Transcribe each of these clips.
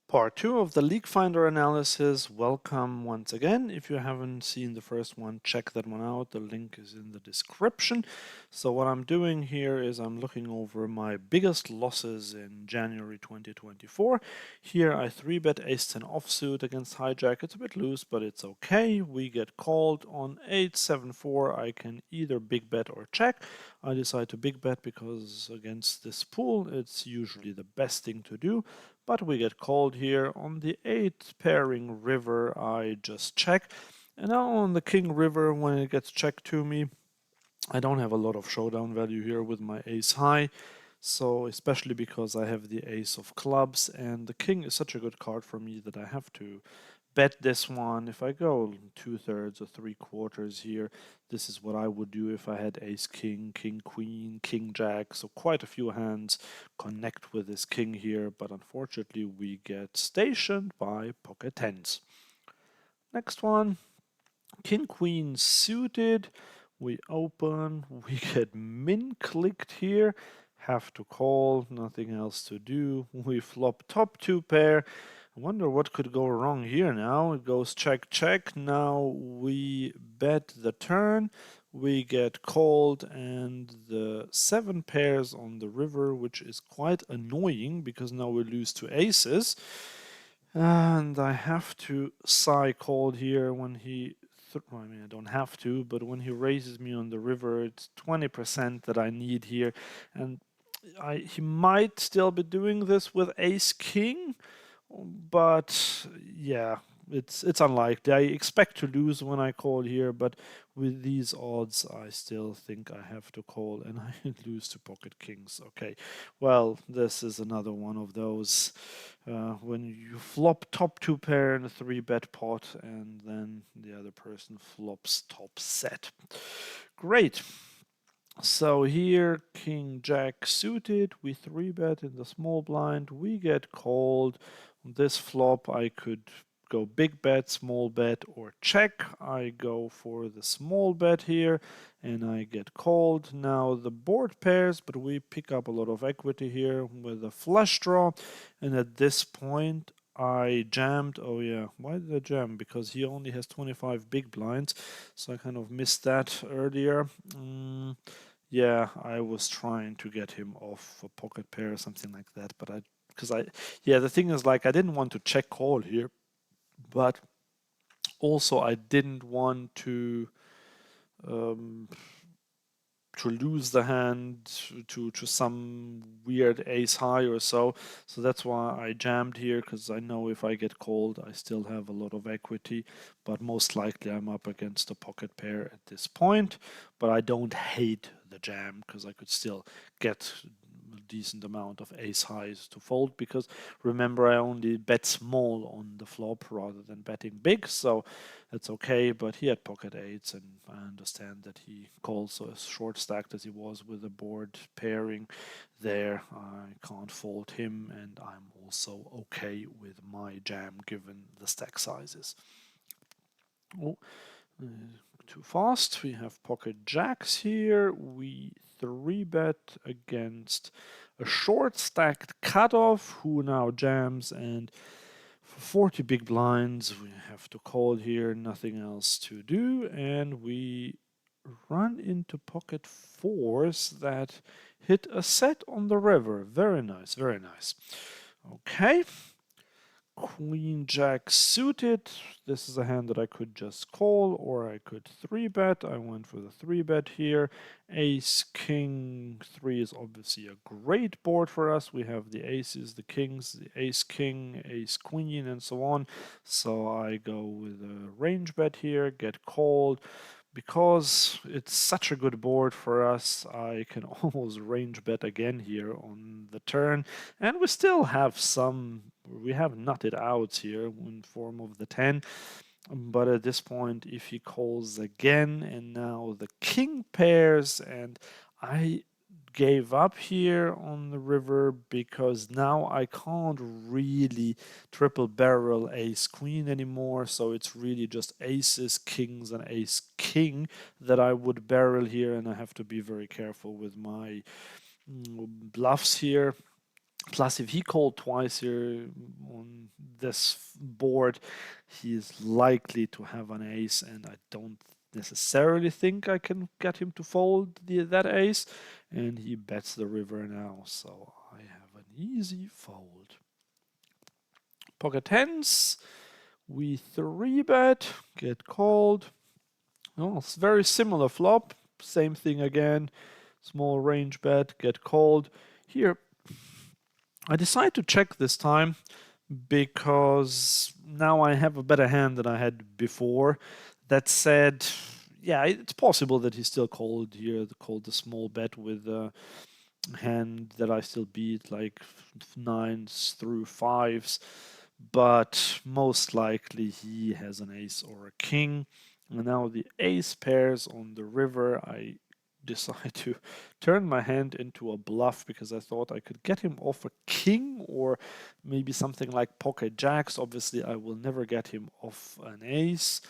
Part 2 of the Leakfinder analysis. Welcome once again. If you haven't seen the first one, check that one out. The link is in the description. So what I'm doing here is I'm looking over my biggest losses in January 2024. Here I 3-bet ace-10 offsuit against hijack. It's a bit loose, but it's okay. We get called on 8-7-4. I can either big bet or check. I decide to big bet because against this pool, it's usually the best thing to do. But we get called here on the 8 pairing river. I just check. And now on the king river, when it gets checked to me, I don't have a lot of showdown value here with my ace high. So especially because I have the ace of clubs, and the king is such a good card for me that I have to bet this one. If I go 2/3 or 3/4 here, this is what I would do if I had ace king, king queen, king jack. So quite a few hands connect with this king here, but unfortunately we get stationed by pocket tens. Next one, king queen suited. We open, we get min clicked here, have to call, nothing else to do. We flop top 2 pair. I wonder what could go wrong here now. It goes check, check. Now we bet the turn. We get called, and the 7 pairs on the river, which is quite annoying because now we lose to aces. And I have to sigh called here when he I mean, I don't have to, but when he raises me on the river, it's 20% that I need here. And he might still be doing this with ace king, but yeah, it's unlikely. I expect to lose when I call here, but with these odds, I still think I have to call, and I lose to pocket kings. Okay, well, this is another one of those when you flop top 2 pair in a 3-bet pot, and then the other person flops top set. Great. So here, king jack suited, we 3-bet in the small blind, we get called. On this flop, I could go big bet, small bet, or check. I go for the small bet here, and I get called. Now the board pairs, but we pick up a lot of equity here with a flush draw, and at this point, I jammed. Oh yeah, why did I jam? Because he only has 25 big blinds, so I kind of missed that earlier. Yeah, I was trying to get him off a pocket pair or something like that, but yeah, the thing is, like, I didn't want to check call here, but also I didn't want um, to lose the hand to some weird ace high or so. So that's why I jammed here, because I know if I get called, I still have a lot of equity, but most likely I'm up against a pocket pair at this point. But I don't hate the jam, because I could still get a decent amount of ace highs to fold, because remember, I only bet small on the flop rather than betting big, so that's okay. But he had pocket eights, and I understand that he calls, so as short stacked as he was with the board pairing there, I can't fault him, and I'm also okay with my jam given the stack sizes. Oh, too fast. We have pocket jacks here. We 3-bet against a short stacked cutoff who now jams, and for 40 big blinds we have to call here, nothing else to do, and we run into pocket fours that hit a set on the river. Very nice, very nice. Okay. Queen jack suited. This is a hand that I could just call, or I could 3-bet. I went for the 3-bet here. Ace king 3 is obviously a great board for us. We have the aces, the kings, the ace king, ace queen, and so on. So I go with a range bet here, get called. Because it's such a good board for us, I can almost range bet again here on the turn, and we still have we have nutted outs here in form of the 10, but at this point, if he calls again, and now the king pairs, and I gave up here on the river because now I can't really triple barrel ace queen anymore, so it's really just aces, kings, and ace king that I would barrel here, and I have to be very careful with my bluffs here. Plus, if he called twice here on this board, he is likely to have an ace, and I don't necessarily think I can get him to fold that ace. And he bets the river now, so I have an easy fold. Pocket tens, we 3-bet, get called. Oh, it's very similar flop. Same thing again. Small range bet, get called. Here, I decide to check this time because now I have a better hand than I had before. That said, yeah, it's possible that he still called here, called the small bet with a hand that I still beat, like nines through fives. But most likely he has an ace or a king. And now the ace pairs on the river. I decide to turn my hand into a bluff because I thought I could get him off a king or maybe something like pocket jacks. Obviously, I will never get him off an ace.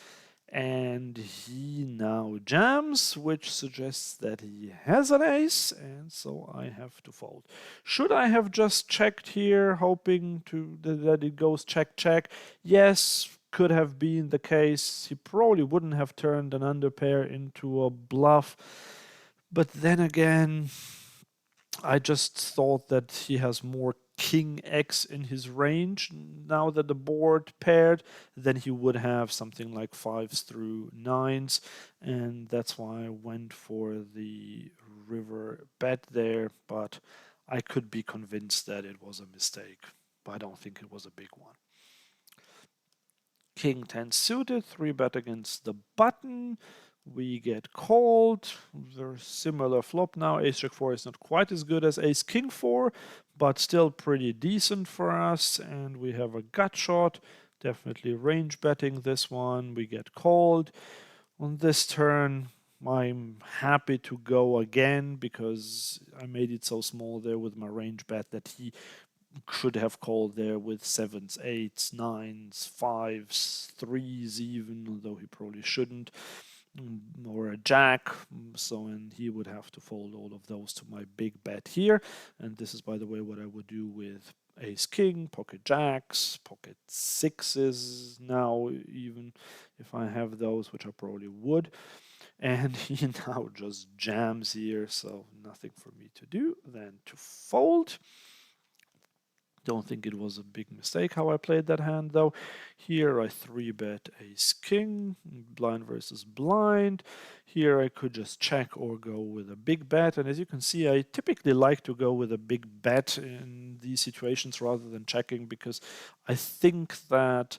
And he now jams, which suggests that he has an ace, and so I have to fold. Should I have just checked here, hoping that it goes check, check? Yes, could have been the case. He probably wouldn't have turned an underpair into a bluff. But then again, I just thought that he has more king X in his range now that the board paired than he would have something like fives through nines, and that's why I went for the river bet there, but I could be convinced that it was a mistake, but I don't think it was a big one. King 10 suited, 3-bet against the button. We get called. Very similar flop now. Ace Jack 4 is not quite as good as Ace King 4, but still pretty decent for us. And we have a gut shot. Definitely range betting this one. We get called. On this turn, I'm happy to go again because I made it so small there with my range bet that he should have called there with sevens, eights, nines, fives, threes even, although he probably shouldn't, or a jack. So, and he would have to fold all of those to my big bet here. And this is, by the way, what I would do with ace king, pocket jacks, pocket sixes now, even if I have those, which I probably would. And he now just jams here, so nothing for me to do than to fold. Don't think it was a big mistake how I played that hand though. Here I 3-bet ace king, blind versus blind. Here I could just check or go with a big bet, and as you can see I typically like to go with a big bet in these situations rather than checking because I think that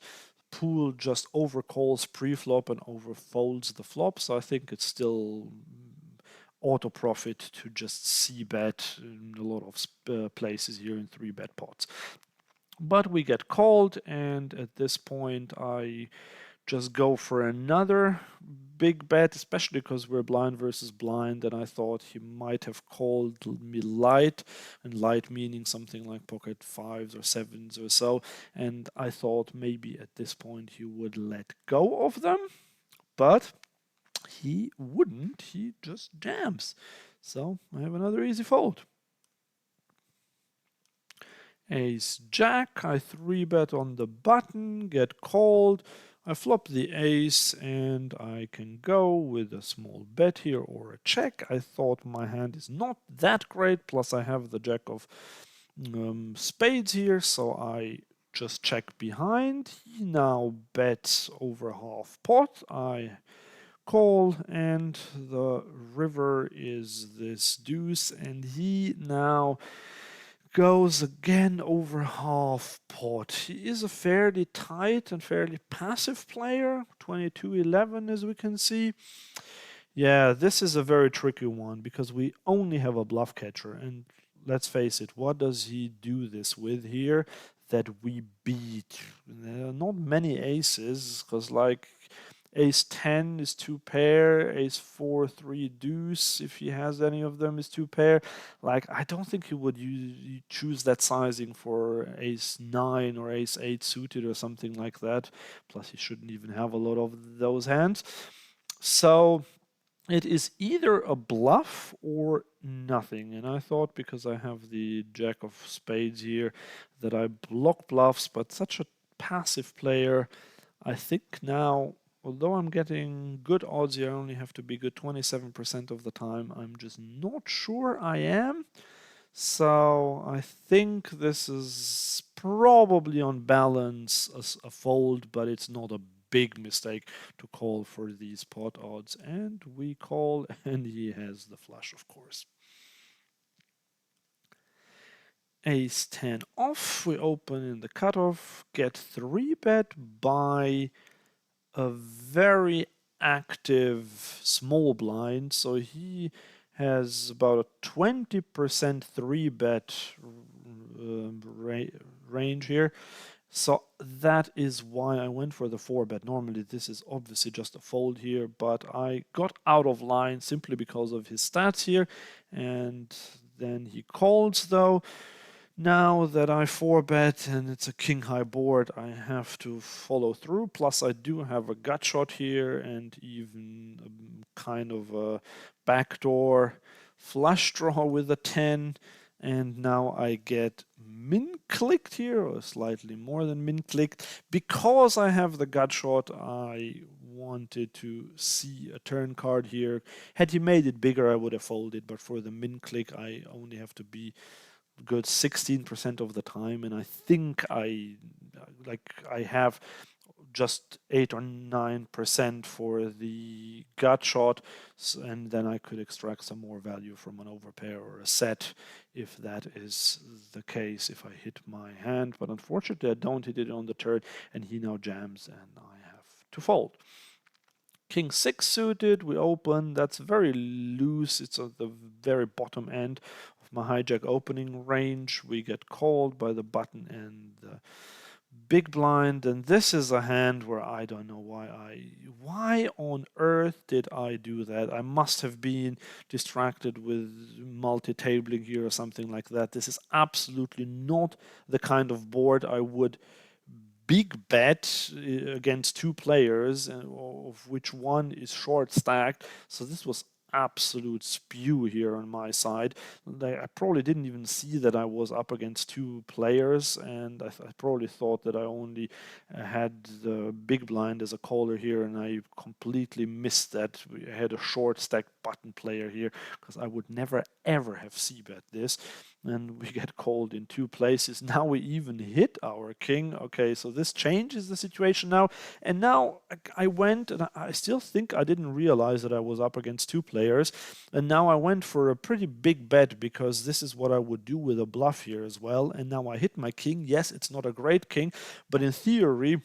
pool just overcalls pre-flop and overfolds the flop, so I think it's still auto profit to just c-bet in a lot of places here in 3-bet pots. But we get called, and at this point I just go for another big bet, especially because we're blind versus blind, and I thought he might have called me light, and light meaning something like pocket fives or sevens or so, and I thought maybe at this point he would let go of them, but he wouldn't, he just jams. So I have another easy fold. Ace jack, I 3-bet on the button, get called. I flop the ace and I can go with a small bet here or a check. I thought my hand is not that great, plus I have the jack of spades here, so I just check behind. He now bets over half pot. I call, and the river is this deuce, and he now goes again over half pot. He is a fairly tight and fairly passive player, 22-11 as we can see. Yeah, this is a very tricky one because we only have a bluff catcher, and let's face it, what does he do this with here that we beat? There are not many aces, because like ace 10 is 2-pair, ace 4, 3 deuce, if he has any of them, is 2-pair. Like, I don't think he would choose that sizing for ace 9 or ace 8 suited or something like that. Plus, he shouldn't even have a lot of those hands. So it is either a bluff or nothing. And I thought because I have the jack of spades here that I block bluffs, but such a passive player, I think now, although I'm getting good odds here, I only have to be good 27% of the time. I'm just not sure I am. So I think this is probably on balance a fold, but it's not a big mistake to call for these pot odds. And we call, and he has the flush, of course. Ace 10 off, we open in the cutoff, get 3-bet by a very active small blind, so he has about a 20% 3-bet range here. So that is why I went for the 4-bet. Normally this is obviously just a fold here, but I got out of line simply because of his stats here, and then he calls though. Now that I 4-bet and it's a king-high board, I have to follow through. Plus I do have a gut shot here and even a kind of a backdoor flush draw with a 10. And now I get min-clicked here, or slightly more than min-clicked. Because I have the gut shot, I wanted to see a turn card here. Had he made it bigger, I would have folded, but for the min-click, I only have to be good 16% of the time, and I think I have just 8 or 9% for the gut shot, and then I could extract some more value from an overpair or a set if that is the case, if I hit my hand. But unfortunately I don't hit it on the turn, and he now jams and I have to fold. King 6 suited, we open, that's very loose, it's at the very bottom end of my hijack opening range. We get called by the button and the big blind, and this is a hand where I don't know why on earth did I do that? I must have been distracted with multi-tabling here or something like that. This is absolutely not the kind of board I would big bet against two players, of which one is short stacked. So this was absolute spew here on my side. I probably didn't even see that I was up against two players, and I probably thought that I only had the big blind as a caller here, and I completely missed that. I had a short stacked button player here, because I would never ever have c-bet this. And we get called in two places. Now we even hit our king. Okay, so this changes the situation now. And now I went, and I still think I didn't realize that I was up against two players. And now I went for a pretty big bet, because this is what I would do with a bluff here as well. And now I hit my king. Yes, it's not a great king, but in theory,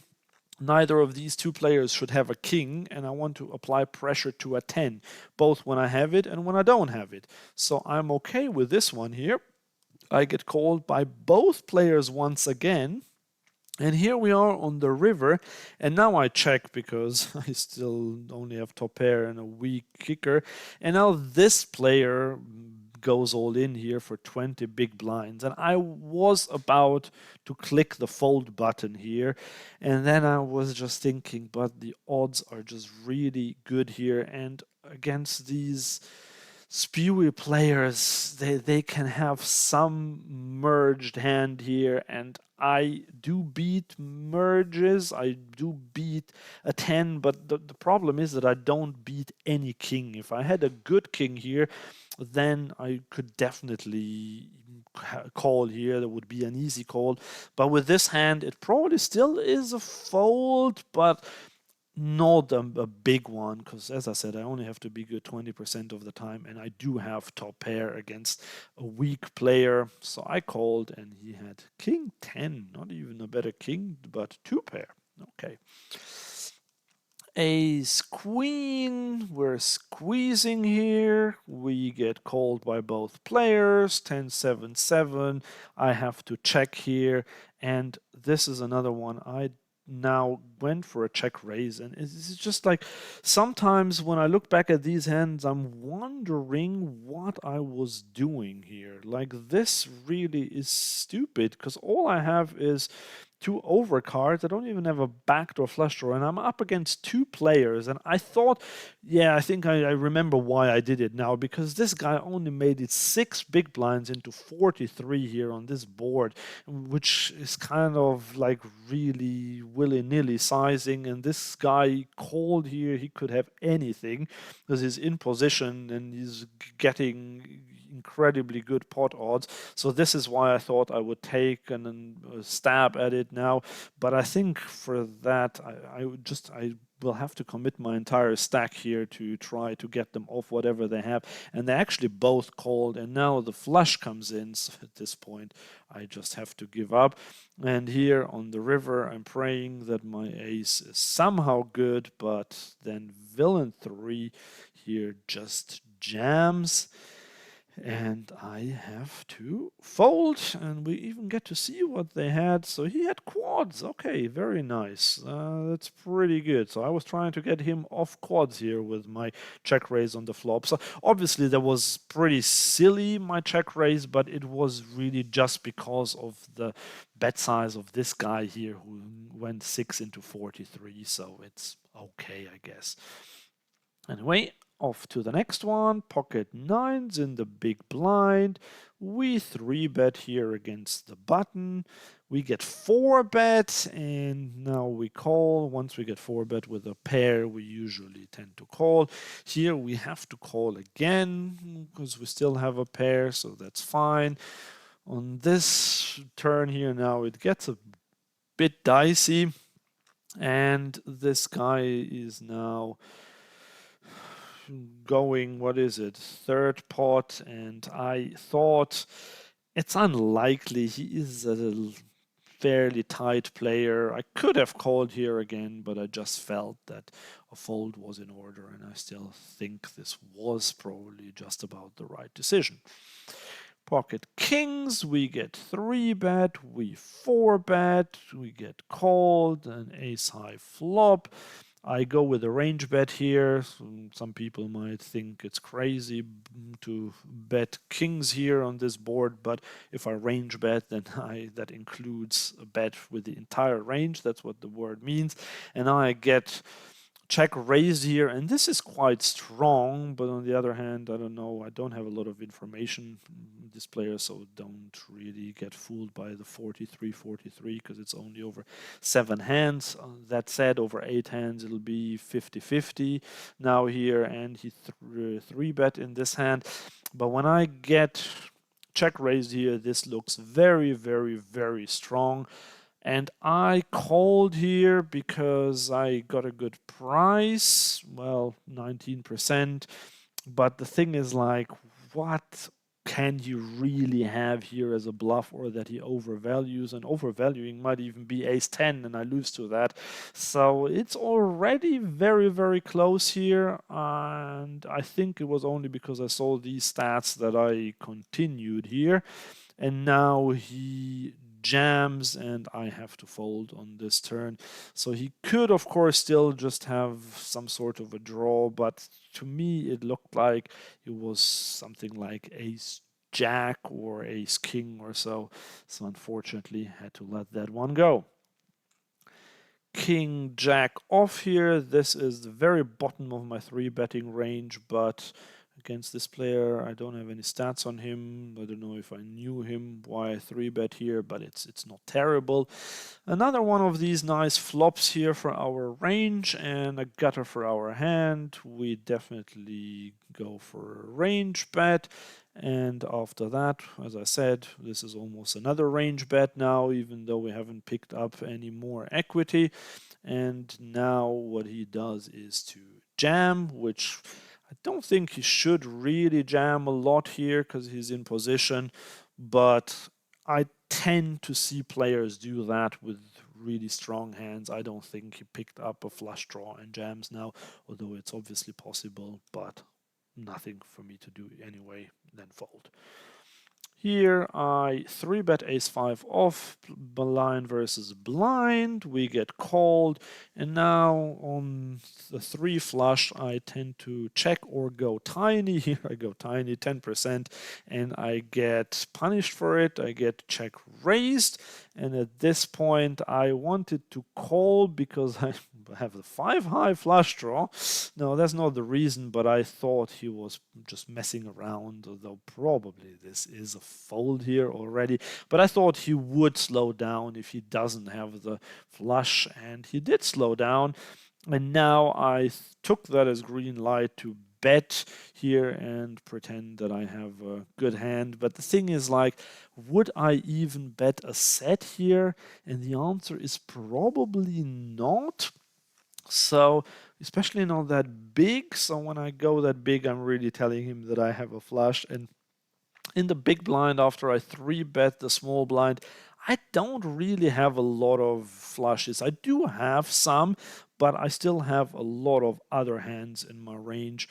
neither of these two players should have a king, and I want to apply pressure to a 10, both when I have it and when I don't have it. So I'm okay with this one here. I get called by both players once again. And here we are on the river, and now I check because I still only have top pair and a weak kicker. And now this player goes all in here for 20 big blinds, and I was about to click the fold button here, and then I was just thinking, but the odds are just really good here, and against these spewy players, they can have some merged hand here, and I do beat merges, I do beat a 10, but the problem is that I don't beat any king. If I had a good king here, then I could definitely call here. There would be an easy call, but with this hand it probably still is a fold, but not a big one, because as I said, I only have to be good 20% of the time, and I do have top pair against a weak player. So I called, and he had king 10, not even a better king, but two pair. Okay. Ace queen, we're squeezing here. We get called by both players, 10-7-7. I have to check here, and this is another one I now went for a check raise, and it's just like sometimes when I look back at these hands, I'm wondering what I was doing here. Like, this really is stupid, because all I have is two overcards. I don't even have a backdoor flush draw, and I'm up against two players. And I thought, yeah, I think I remember why I did it now, because this guy only made it 6 big blinds into 43 here on this board, which is kind of like really willy-nilly sizing. And this guy called here, he could have anything because he's in position and he's getting incredibly good pot odds. So this is why I thought I would take and stab at it now. But I think for that, I will have to commit my entire stack here to try to get them off whatever they have. And they actually both called, and now the flush comes in. So at this point, I just have to give up. And here on the river, I'm praying that my ace is somehow good, but then villain 3 here just jams. And I have to fold, and we even get to see what they had. So he had quads. Okay, very nice. That's pretty good. So I was trying to get him off quads here with my check raise on the flop. So obviously that was pretty silly, my check raise, but it was really just because of the bet size of this guy here who went 6 into 43. So it's okay, I guess. Anyway, off to the next one. Pocket nines in the big blind. We 3-bet here against the button. We get 4-bet, and now we call. Once we get 4-bet with a pair, we usually tend to call. Here we have to call again because we still have a pair, so that's fine. On this turn here now, it gets a bit dicey, and this guy is now going, what is it, third pot, and I thought it's unlikely. He is a fairly tight player. I could have called here again, but I just felt that a fold was in order, and I still think this was probably just about the right decision. Pocket kings, we get 3-bet, we 4-bet, we get called, an ace high flop. I go with a range bet here. Some people might think it's crazy to bet kings here on this board, but if I range bet, then that includes a bet with the entire range. That's what the word means. And I get check raised here, and this is quite strong, but on the other hand, I don't know, I don't have a lot of information this player, so don't really get fooled by the 43-43 because it's only over 7 hands. That said, over 8 hands it'll be 50-50 now here, and he 3-bet in this hand. But when I get check raised here, this looks very, very, very strong. And I called here because I got a good price, well, 19%. But the thing is, like, what can you really have here as a bluff, or that he overvalues? And overvaluing might even be ace 10, and I lose to that. So it's already very, very close here. And I think it was only because I saw these stats that I continued here. And now he jams, and I have to fold on this turn. So he could, of course, still just have some sort of a draw, but to me it looked like it was something like ace jack or ace king or so. So unfortunately had to let that one go. King jack off here. This is the very bottom of my 3-betting range, but against this player, I don't have any stats on him. I don't know if I knew him, why I 3-bet here, but it's not terrible. Another one of these nice flops here for our range, and a gutter for our hand. We definitely go for a range bet. And after that, as I said, this is almost another range bet now, even though we haven't picked up any more equity. And now what he does is to jam, which I don't think he should really jam a lot here because he's in position, but I tend to see players do that with really strong hands. I don't think he picked up a flush draw and jams now, although it's obviously possible, but nothing for me to do anyway, then fold. Here I 3-bet ace-5 off, blind versus blind, we get called, and now on the 3 flush I tend to check or go tiny. Here I go tiny, 10%, and I get punished for it. I get check raised, And at this point, I wanted to call because I have the 5-high flush draw. No, that's not the reason, but I thought he was just messing around, although probably this is a fold here already. But I thought he would slow down if he doesn't have the flush, and he did slow down. And now I took that as green light to bet here and pretend that I have a good hand. But the thing is, like, would I even bet a set here? And the answer is probably not. So, especially not that big. So when I go that big, I'm really telling him that I have a flush. And in the big blind, after I 3-bet the small blind, I don't really have a lot of flushes. I do have some, but I still have a lot of other hands in my range.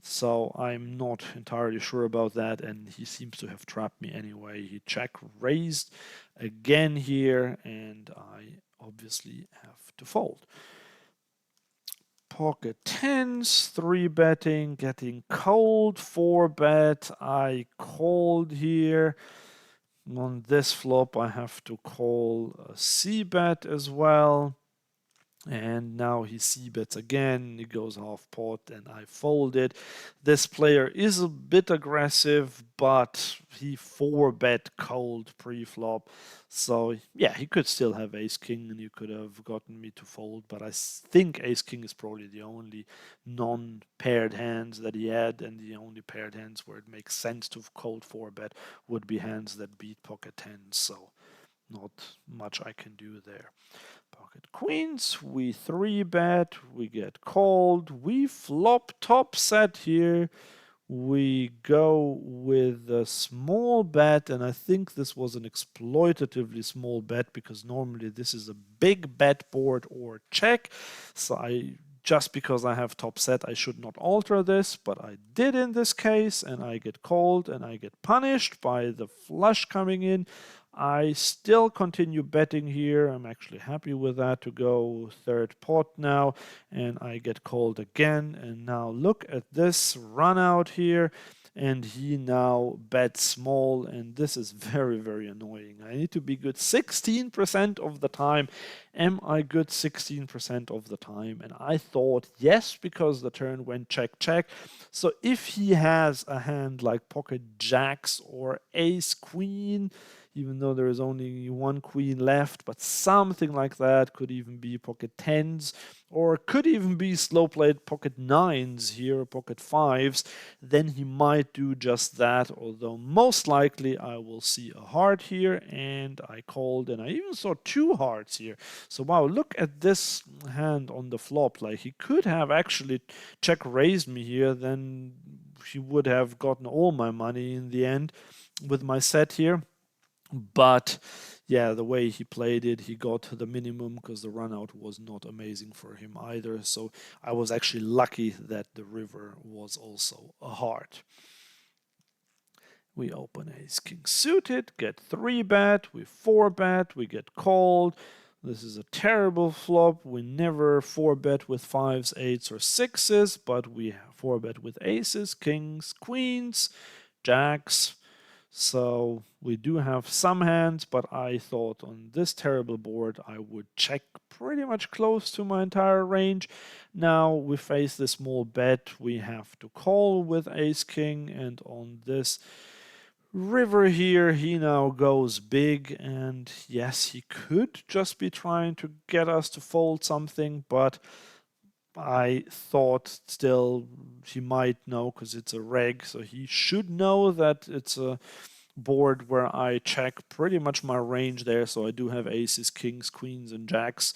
So I'm not entirely sure about that, and he seems to have trapped me anyway. He check raised again here, and I obviously have to fold. Pocket tens, 3-betting, getting cold, 4-bet. I called here. On this flop, I have to call a C-bet as well. And now he c-bets again, he goes half pot, and I fold it. This player is a bit aggressive, but he 4-bet cold pre-flop. So yeah, he could still have ace-king, and you could have gotten me to fold, but I think ace-king is probably the only non-paired hands that he had, and the only paired hands where it makes sense to cold 4-bet would be hands that beat pocket tens, so not much I can do there. Pocket queens, we 3-bet, we get called, we flop top set here, we go with a small bet, and I think this was an exploitatively small bet because normally this is a big bet board or check, so just because I have top set, I should not alter this, but I did in this case, and I get called and I get punished by the flush coming in. I still continue betting here. I'm actually happy with that to go third pot now, and I get called again. And now look at this run out here, and he now bets small, and this is very, very annoying. I need to be good 16% of the time. Am I good 16% of the time? And I thought yes, because the turn went check, check. So if he has a hand like pocket jacks or ace queen, even though there is only one queen left, but something like that, could even be pocket tens, or could even be slow played pocket nines here, pocket fives, then he might do just that, although most likely I will see a heart here, and I called, and I even saw 2 hearts here. So wow, look at this hand on the flop. Like, he could have actually check raised me here, then he would have gotten all my money in the end with my set here. But yeah, the way he played it, he got the minimum because the run out was not amazing for him either. So I was actually lucky that the river was also a heart. We open ace king suited, get 3-bet, we 4-bet, we get called. This is a terrible flop. We never 4-bet with 5s, 8s, or 6s, but we 4-bet with aces, kings, queens, jacks. So we do have some hands, but I thought on this terrible board I would check pretty much close to my entire range. Now we face this small bet. We have to call with ace king, and on this river here he now goes big, and yes, he could just be trying to get us to fold something, but I thought still he might know because it's a reg, so he should know that it's a board where I check pretty much my range there. So I do have aces, kings, queens, and jacks,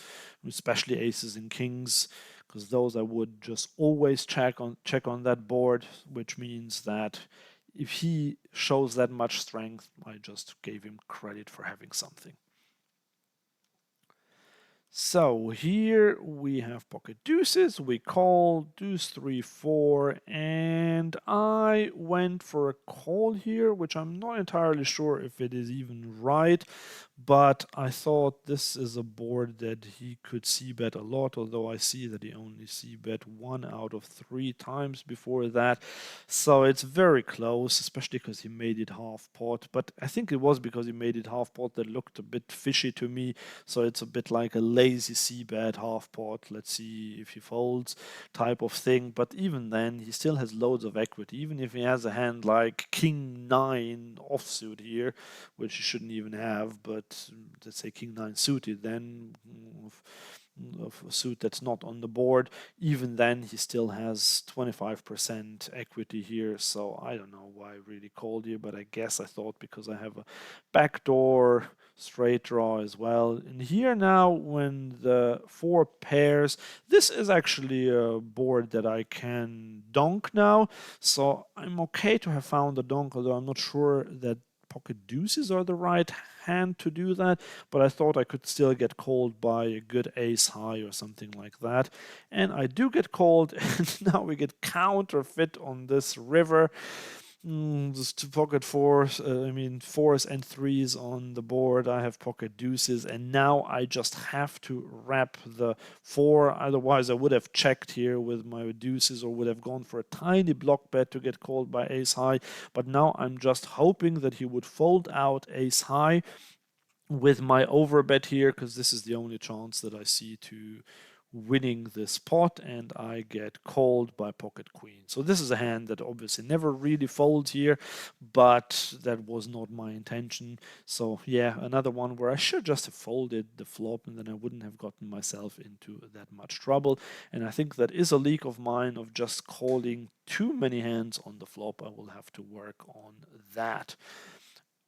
especially aces and kings, because those I would just always check on that board, which means that if he shows that much strength, I just gave him credit for having something. So here we have pocket deuces, we call deuce 3 4, and I went for a call here, which I'm not entirely sure if it is even right, but I thought this is a board that he could c-bet a lot, although I see that he only c-bet 1 out of 3 times before that. So it's very close, especially because he made it half pot, but I think it was because he made it half pot that looked a bit fishy to me. So it's a bit like a lazy c-bet half pot, let's see if he folds type of thing. But even then, he still has loads of equity. Even if he has a hand like king 9 offsuit here, which he shouldn't even have, but let's say king 9 suited, then of a suit that's not on the board, even then he still has 25% equity here. So I don't know why I really called you, but I guess I thought because I have a backdoor straight draw as well. And here now, when the 4 pairs, this is actually a board that I can donk now. So I'm okay to have found a donk, although I'm not sure that pocket deuces are the right hand to do that, but I thought I could still get called by a good ace high or something like that. And I do get called, and now we get counterfeit on this river. Just two pocket fours, fours and threes on the board. I have pocket deuces, and now I just have to wrap the 4. Otherwise, I would have checked here with my deuces or would have gone for a tiny block bet to get called by ace high. But now I'm just hoping that he would fold out ace high with my overbet here, because this is the only chance that I see to winning this pot, and I get called by pocket queen. So this is a hand that obviously never really folds here, but that was not my intention. So yeah, another one where I should just have folded the flop, and then I wouldn't have gotten myself into that much trouble. And I think that is a leak of mine of just calling too many hands on the flop. I will have to work on that.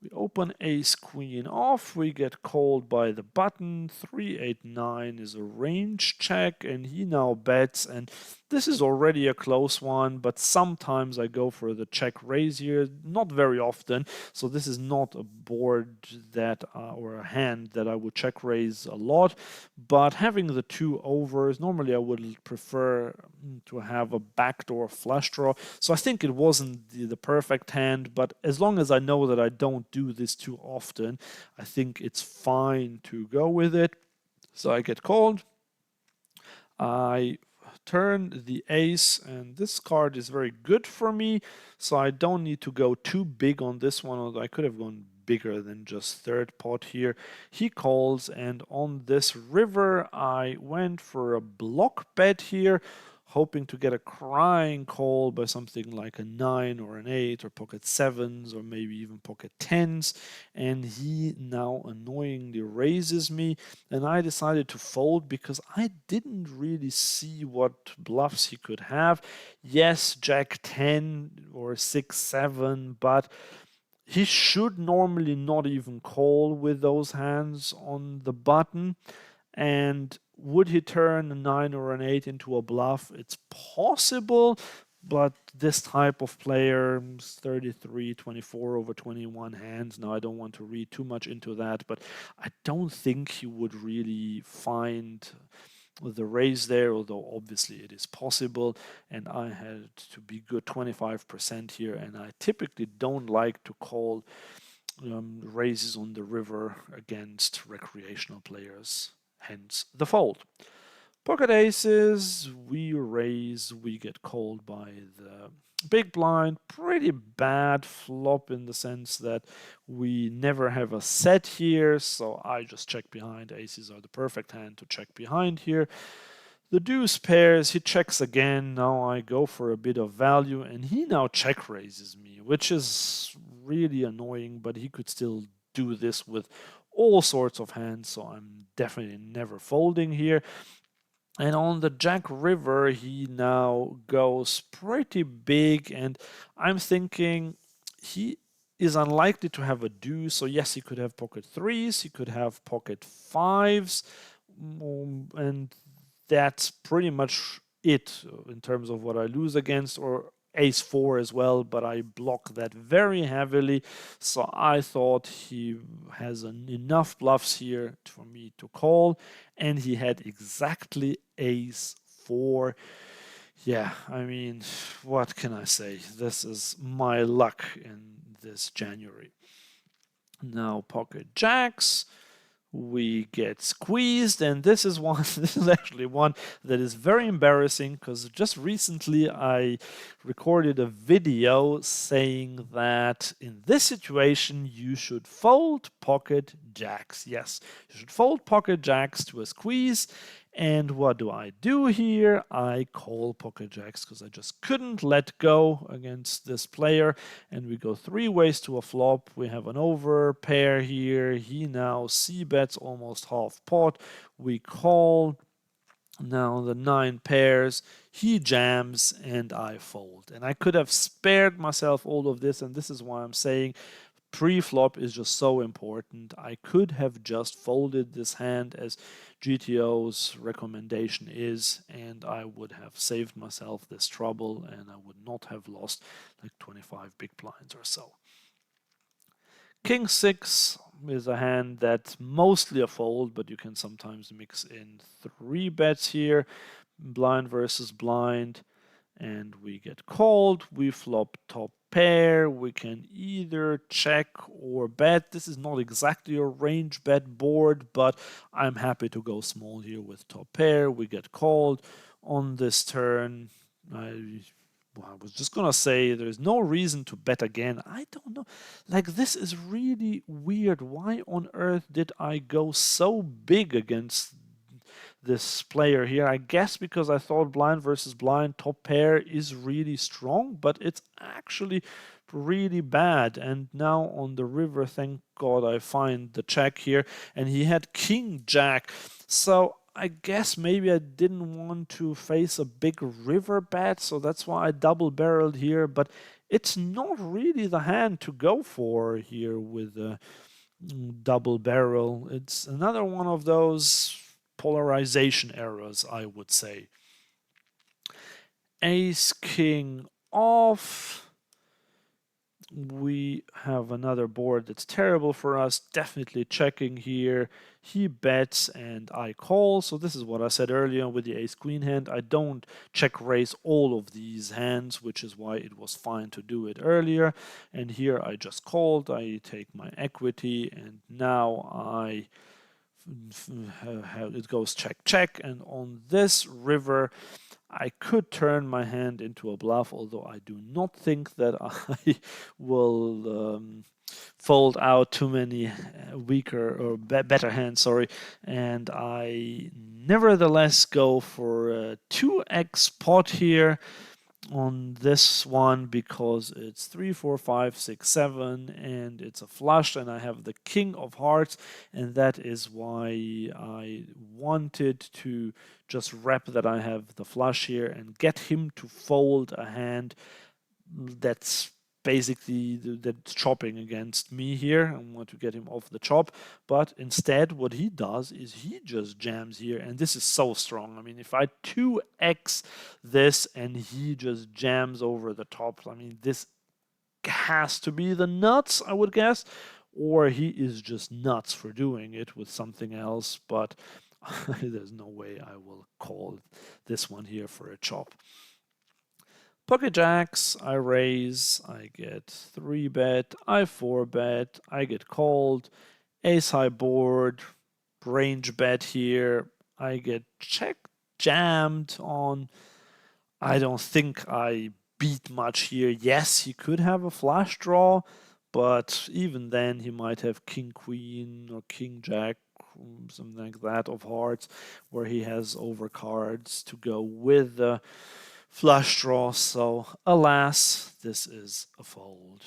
We open ace queen off, we get called by the button. 3-8-9 is a range check, and he now bets, and this is already a close one, but sometimes I go for the check raise here, not very often. So this is not a board that or a hand that I would check raise a lot, but having the 2 overs, normally I would prefer to have a backdoor flush draw. So I think it wasn't the perfect hand, but as long as I know that I don't do this too often, I think it's fine to go with it. So I get called. I turn the ace, and this card is very good for me, so I don't need to go too big on this one, although I could have gone bigger than just third pot here. He calls, and on this river I went for a block bet here, hoping to get a crying call by something like a 9 or an 8 or pocket 7s or maybe even pocket 10s, and he now annoyingly raises me, and I decided to fold because I didn't really see what bluffs he could have. Yes, Jack 10 or 6 7, but he should normally not even call with those hands on the button. And would he turn a 9 or an 8 into a bluff? It's possible, but this type of player, 33, 24 over 21 hands. Now, I don't want to read too much into that, but I don't think he would really find the raise there, although obviously it is possible. And I had to be good 25% here, and I typically don't like to call raises on the river against recreational players, hence the fold. Pocket aces, we raise, we get called by the big blind. Pretty bad flop in the sense that we never have a set here, so I just check behind. Aces are the perfect hand to check behind here. The deuce pairs, he checks again. Now I go for a bit of value, and he now check raises me, which is really annoying, but he could still do this with all sorts of hands, so I'm definitely never folding here. And on the Jack River, he now goes pretty big, and I'm thinking he is unlikely to have a deuce. So yes, he could have pocket threes, he could have pocket fives, and that's pretty much it in terms of what I lose against. Or ace-4 as well, but I block that very heavily. So I thought he has enough bluffs here for me to call, and he had exactly ace-4. Yeah, I mean, what can I say? This is my luck in this January. Now pocket jacks, we get squeezed, and this is one this is actually one that is very embarrassing, because just recently I recorded a video saying that in this situation you should fold pocket jacks. Yes, you should fold pocket jacks to a squeeze. And what do I do here? I call pocket jacks because I just couldn't let go against this player. And we go 3 ways to a flop. We have an over pair here. He now c-bets almost half pot. We call. Now the 9 pairs, he jams and I fold. And I could have spared myself all of this, and this is why I'm saying pre-flop is just so important. I could have just folded this hand as GTO's recommendation is, and I would have saved myself this trouble, and I would not have lost like 25 big blinds or so. King 6 is a hand that's mostly a fold, but you can sometimes mix in 3 bets here, blind versus blind, and we get called. We flop top pair. We can either check or bet. This is not exactly a range bet board, but I'm happy to go small here with top pair. We get called on this turn. I was just gonna say there's no reason to bet again. I don't know. Like, this is really weird. Why on earth did I go so big against this player here? I guess because I thought blind versus blind top pair is really strong, but it's actually really bad. And now on the river, thank God I find the check here, and he had king jack. So I guess maybe I didn't want to face a big river bet, so that's why I double barreled here. But it's not really the hand to go for here with a double barrel. It's another one of those polarization errors, I would say. Ace king off. We have another board that's terrible for us. Definitely checking here. He bets and I call. So this is what I said earlier with the ace queen hand. I don't check raise all of these hands, which is why it was fine to do it earlier. And here I just called. I take my equity, and now it goes check check. And on this river I could turn my hand into a bluff, although I do not think that I will fold out too many weaker or better hands, sorry. And I nevertheless go for a 2x pot here on this one, because it's 3, 4, 5, 6, 7, and it's a flush, and I have the king of hearts, and that is why I wanted to just rep that I have the flush here and get him to fold a hand that's basically that's chopping against me here. I want to get him off the chop, but instead what he does is he just jams here, and this is so strong. I mean, if I 2x this and he just jams over the top, I mean, this has to be the nuts, I would guess, or he is just nuts for doing it with something else, but there's no way I will call this one here for a chop. Pocket jacks, I raise, I get 3 bet, I 4 bet, I get called, ace high board, range bet here, I get check jammed on. I don't think I beat much here. Yes, he could have a flush draw, but even then he might have king queen or king jack, something like that of hearts, where he has overcards to go with the flush draw. So alas, this is a fold.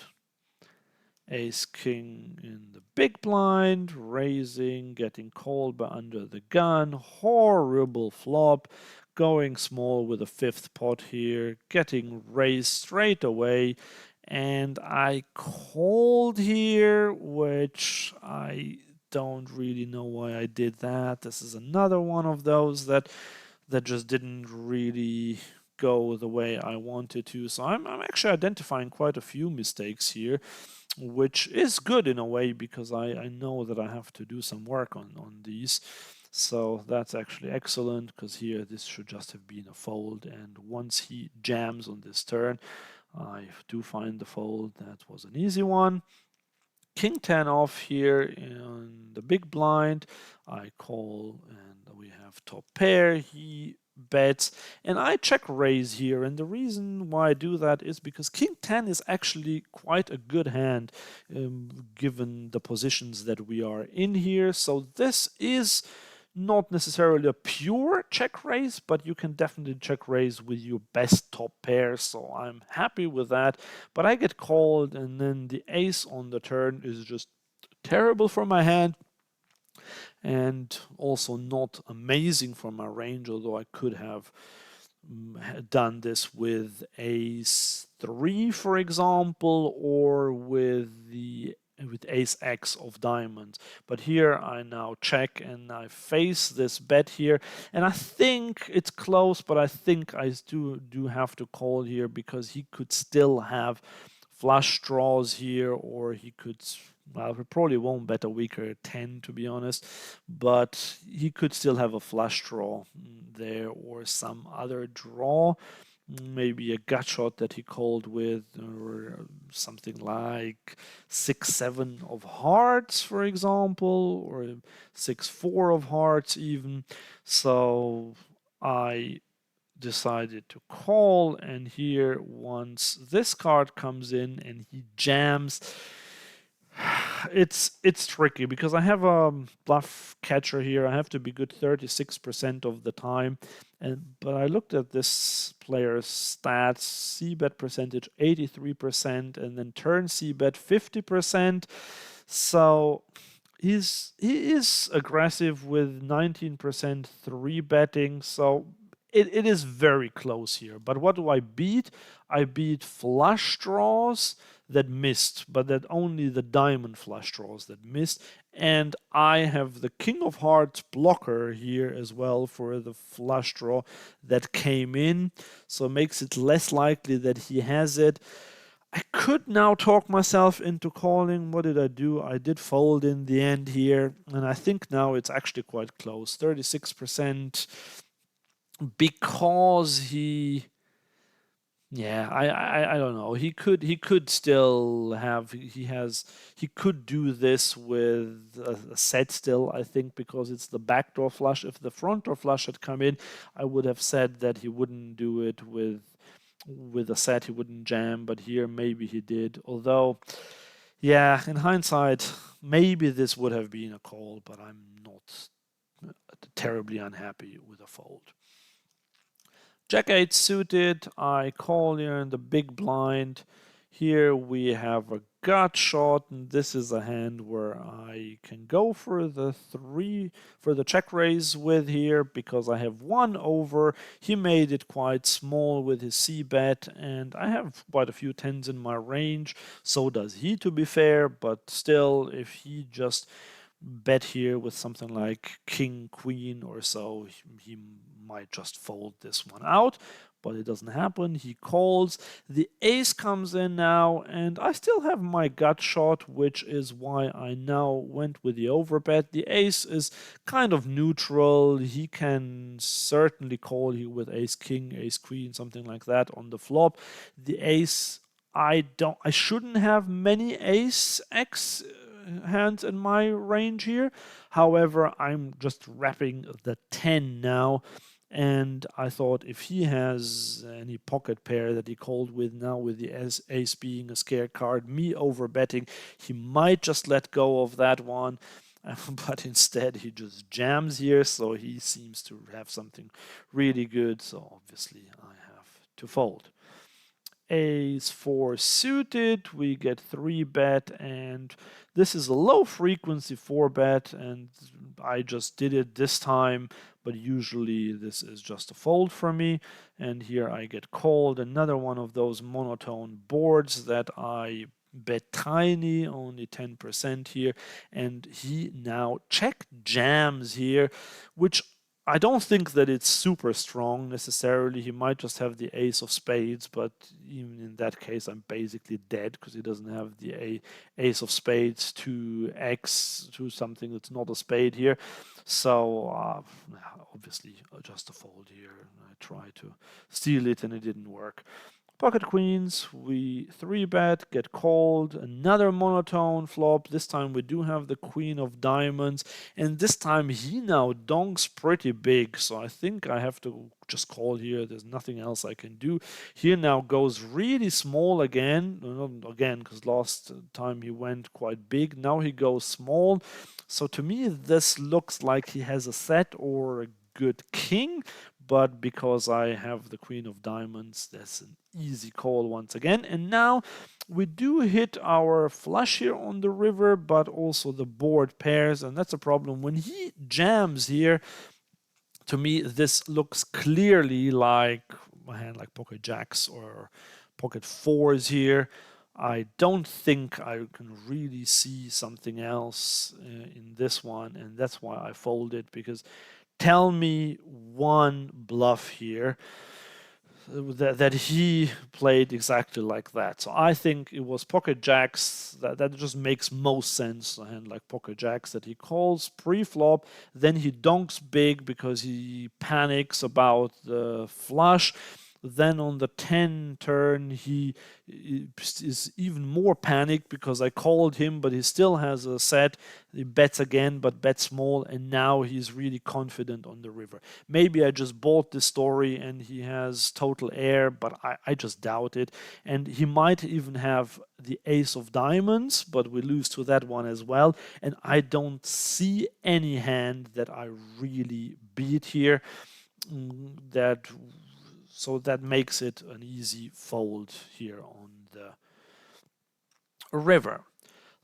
Ace king in the big blind, raising, getting called by under the gun. Horrible flop. Going small with a 5th pot here, getting raised straight away. And I called here, which I don't really know why I did that. This is another one of those that just didn't really go the way I wanted to. So I'm actually identifying quite a few mistakes here, which is good in a way because I know that I have to do some work on these. So that's actually excellent because here this should just have been a fold, and once he jams on this turn, I do find the fold. That was an easy one. King 10 off here in the big blind. I call and we have top pair. He bets and I check raise here. And the reason why I do that is because King 10 is actually quite a good hand given the positions that we are in here. So this is not necessarily a pure check raise, but you can definitely check raise with your best top pair. So I'm happy with that. But I get called, and then the ace on the turn is just terrible for my hand, and also not amazing for my range, although I could have done this with ace 3, for example, or with ace X of diamonds. But here I now check and I face this bet here, and I think it's close, but I think I do have to call here because he could still have flush draws here, or he could, well, he probably won't bet a weaker 10 to be honest, but he could still have a flush draw there or some other draw, maybe a gut shot that he called with, or something like 6-7 of hearts, for example, or 6-4 of hearts even. So I decided to call, and here once this card comes in and he jams, it's tricky because I have a bluff catcher here. I have to be good 36% of the time, but I looked at this player's stats: c-bet percentage 83%, and then turn c-bet 50%. So he is aggressive with 19% 3-betting. So it is very close here. But what do I beat? I beat flush draws that missed, but that only the diamond flush draws that missed. And I have the King of Hearts blocker here as well for the flush draw that came in. So it makes it less likely that he has it. I could now talk myself into calling. What did I do? I did fold in the end here, and I think now it's actually quite close, 36%, because he, yeah, I don't know. He could still have, he could do this with a set still, I think, because it's the backdoor flush. If the front door flush had come in, I would have said that he wouldn't do it with a set, he wouldn't jam, but here maybe he did. Although, yeah, in hindsight, maybe this would have been a call, but I'm not terribly unhappy with a fold. Jack 8 suited, I call here in the big blind. Here we have a gut shot, and this is a hand where I can go for the check raise with here because I have 1 over. He made it quite small with his c-bet, and I have quite a few 10s in my range. So does he, to be fair, but still, if he just bet here with something like king, queen or so, he might just fold this one out, but it doesn't happen. He calls. The ace comes in now, and I still have my gut shot, which is why I now went with the overbet. The ace is kind of neutral. He can certainly call you with ace king, ace queen, something like that on the flop. The ace, I shouldn't have many ace x hands in my range here. However, I'm just wrapping the 10 now, and I thought if he has any pocket pair that he called with now, with the ace being a scare card, me over betting, he might just let go of that one. But instead he just jams here, so he seems to have something really good, so obviously I have to fold. Ace 4 suited, we get 3-bet, and this is a low frequency 4-bet, and I just did it this time, but usually this is just a fold for me. And here I get called, another one of those monotone boards that I bet tiny, only 10% here, and he now check jams here, which I don't think that it's super strong necessarily. He might just have the ace of spades, but even in that case, I'm basically dead because he doesn't have the ace of spades to X to something that's not a spade here. So obviously, just a fold here. I tried to steal it and it didn't work. Pocket queens, we 3-bet, get called, another monotone flop. This time we do have the queen of diamonds, and this time he now donks pretty big, so I think I have to just call here. There's nothing else I can do. Here now goes really small again, not again, because last time he went quite big. Now he goes small. So to me, this looks like he has a set or a good king, but because I have the queen of diamonds, that's an easy call once again. And now we do hit our flush here on the river, but also the board pairs, and that's a problem. When he jams here, to me, this looks clearly like a hand like pocket jacks or pocket fours here. I don't think I can really see something else in this one, and that's why I folded, because tell me one bluff here that he played exactly like that. So I think it was pocket jacks. That just makes most sense. A hand like pocket jacks that he calls pre-flop, then he donks big because he panics about the flush. Then on the 10 turn, he is even more panicked because I called him, but he still has a set. He bets again, but bets small, and now he's really confident on the river. Maybe I just bought this story and he has total air, but I just doubt it. And he might even have the ace of diamonds, but we lose to that one as well. And I don't see any hand that I really beat here. That So that makes it an easy fold here on the river.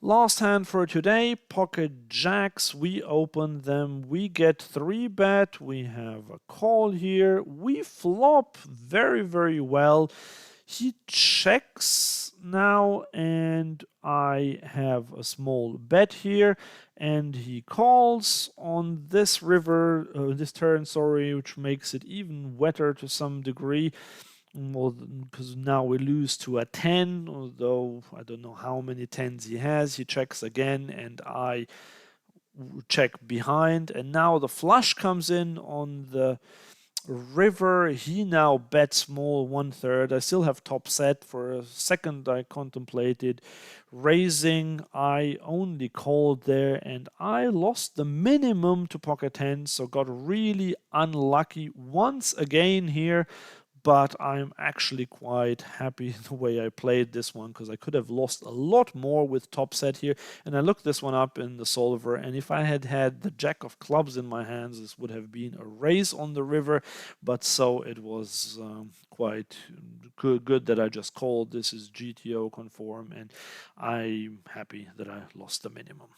Last hand for today, pocket jacks. We open them. We get 3-bet. We have a call here. We flop very, very well. He checks now, and I have a small bet here. And he calls on this river, this turn, sorry, which makes it even wetter to some degree. Well, because now we lose to a 10, although I don't know how many 10s he has. He checks again, and I check behind. And now the flush comes in on the river. He now bets small 1/3. I still have top set. For a second, I contemplated raising. I only called there, and I lost the minimum to pocket 10, so got really unlucky once again here. But I'm actually quite happy the way I played this one, because I could have lost a lot more with top set here. And I looked this one up in the solver, and if I had had the jack of clubs in my hands, this would have been a raise on the river. But so it was quite good that I just called. This is GTO conform, and I'm happy that I lost the minimum.